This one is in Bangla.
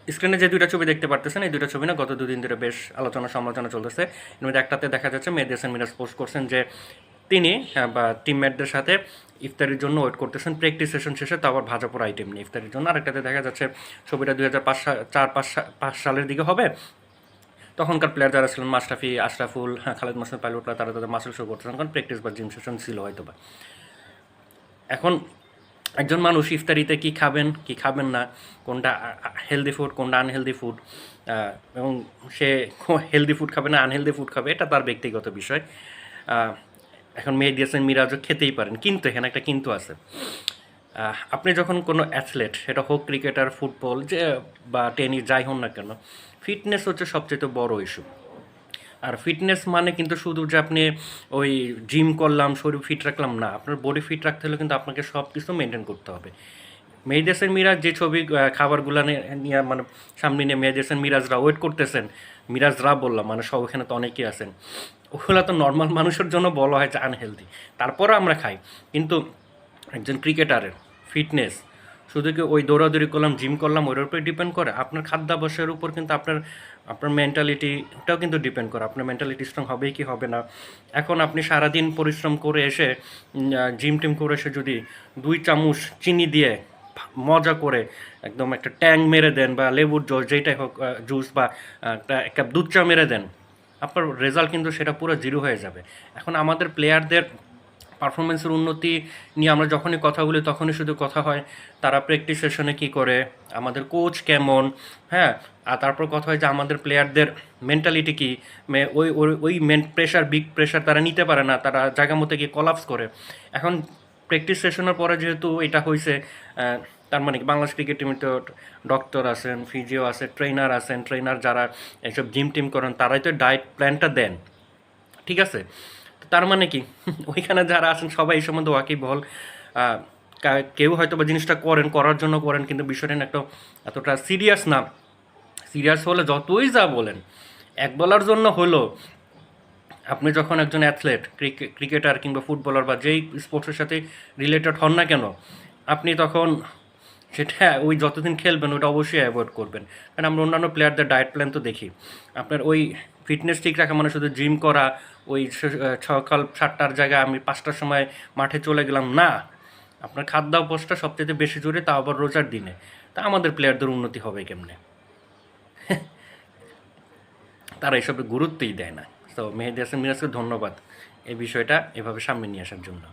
স্ক্রিনে যে দুইটা ছবি দেখতে পারতেছেন, এই দুইটা ছবি না গত দুদিন ধরে বেশ আলোচনা সমালোচনা চলতেছে। এর মধ্যে একটাতে দেখা যাচ্ছে মেহেদী হাসান মিরাজ পোস্ট করছেন যে তিনি বা টিমমেটদের সাথে ইফতারির জন্য ওয়েট করতেছেন প্র্যাকটিস সেশন শেষে, তো আবার ভাজা পোড়া আইটেম নিয়ে ইফতারির জন্য। আরেকটাতে দেখা যাচ্ছে ছবিটা 2005 সালের দিকে হবে, তখনকার প্লেয়ার যারা ছিলেন মাশরাফি, আশরাফুল, খালেদ মাসুদ পাইলটরা তারা তাদের মাসেল শো করতেছেন, কারণ প্র্যাকটিস বা জিম সেশন ছিল হয়তো বা। এখন একজন মানুষ ইফতারিতে কী খাবেন কী খাবেন না, কোনটা হেলদি ফুড কোনটা আনহেলদি ফুড, এবং সে হেলদি ফুড খাবে না আনহেলদি ফুড খাবে, এটা তার ব্যক্তিগত বিষয়। এখন মেহেদী হাসান মিরাজও খেতেই পারেন, কিন্তু এখানে একটা কিন্তু আছে। আপনি যখন কোনো অ্যাথলেট, সেটা হোক ক্রিকেটার, ফুটবল যে বা টেনিস, যাই হন না কেন, ফিটনেস হচ্ছে সবচেয়ে বড় ইস্যু। আর ফিটনেস মানে কিন্তু শুধু যে আপনি ওই জিম করলাম, শরীর ফিট রাখলাম না, আপনার বডি ফিট রাখতে হলে কিন্তু আপনাকে সব কিছু মেনটেন করতে হবে। মেহেদী হাসান মিরাজ যে ছবি খাবারগুলো নিয়ে মানে সামনে নিয়ে মেহেদী হাসান মিরাজরা ওয়েট করতেছেন, মিরাজরা বললাম মানে সব এখানে তো অনেকেই আছেন, ওগুলো তো নর্মাল মানুষের জন্য বলা হয় যে আনহেলদি, তারপরও আমরা খাই। কিন্তু একজন ক্রিকেটারের ফিটনেস শুধু কি ওই দৌড়াদৌড়ি করলাম, জিম করলাম ওর উপরে ডিপেন্ড করে? আপনার খাদ্যাভ্যাসের উপর কিন্তু আপনার আপনার মেন্টালিটিটাও কিন্তু ডিপেন্ড করে, আপনার মেন্টালিটি স্ট্রং হবেই কি হবে না। এখন আপনি সারাদিন পরিশ্রম করে এসে জিম টিম করে এসে যদি 2 চামচ চিনি দিয়ে মজা করে একদম একটা ট্যাং মেরে দেন, বা লেবুর জল যেটাই হোক, জুস বা একটা এক কাপ দুধ চা মেরে দেন, আপনার রেজাল্ট কিন্তু সেটা পুরো জিরো হয়ে যাবে। এখন আমাদের প্লেয়ারদের পারফরমেন্সের উন্নতি নিয়ে আমরা যখনই কথা বলি তখনই শুধু কথা হয় তারা প্র্যাকটিস সেশনে কী করে, আমাদের কোচ কেমন, হ্যাঁ, আর তারপর কথা হয় যে আমাদের প্লেয়ারদের মেন্টালিটি কী, ওই ওই ওই প্রেশার, বিগ প্রেশার তারা নিতে পারে না, তারা জায়গা মতো গিয়ে কলাপস করে। এখন প্র্যাকটিস সেশনের পরে যেহেতু এটা হয়েছে, তার মানে কি বাংলাদেশ ক্রিকেট টিমে তো ডক্টর আছেন, ফিজিও আছে, ট্রেনার আছেন, ট্রেনার যারা এইসব জিম টিম করেন তারাই তো ডায়েট প্ল্যানটা দেন, ঠিক আছে? তার মানে কি ওইখানে যারা আছেন সবাই এই সম্বন্ধে ওয়াকিবহল। কেউ হয়তো বা জিনিসটা করেন, করার জন্য করেন, কিন্তু বিষয়টা না একটা এতটা সিরিয়াস না। সিরিয়াস হলে যতই যা বলেন, এক বলার জন্য হলো, আপনি যখন একজন অ্যাথলেট, ক্রিকেটার কিংবা ফুটবলার বা যেই স্পোর্টসের সাথে রিলেটেড হন না কেন, আপনি তখন সেটা ওই যতদিন খেলবেন ওটা অবশ্যই অ্যাভয়েড করবেন। কারণ আমরা অন্যান্য প্লেয়ারদের ডায়েট প্ল্যান তো দেখি, আপনার ওই ফিটনেস ঠিক রাখা মানে শুধু জিম করা, ওই সকাল 7টার জায়গায় আমি 5টার সময় মাঠে চলে গেলাম না। আপনার খাদ্যাভ্যাসটা সবচেয়ে বেশি জোরে, তা আবার রোজার দিনে। তা আমাদের প্লেয়ারদের উন্নতি হবে কেমনে? তারা এসবে গুরুত্বই দেয় না। তো মেহেদী হাসান মিরাজকে ধন্যবাদ এই বিষয়টা এভাবে সামনে নিয়ে আসার জন্য।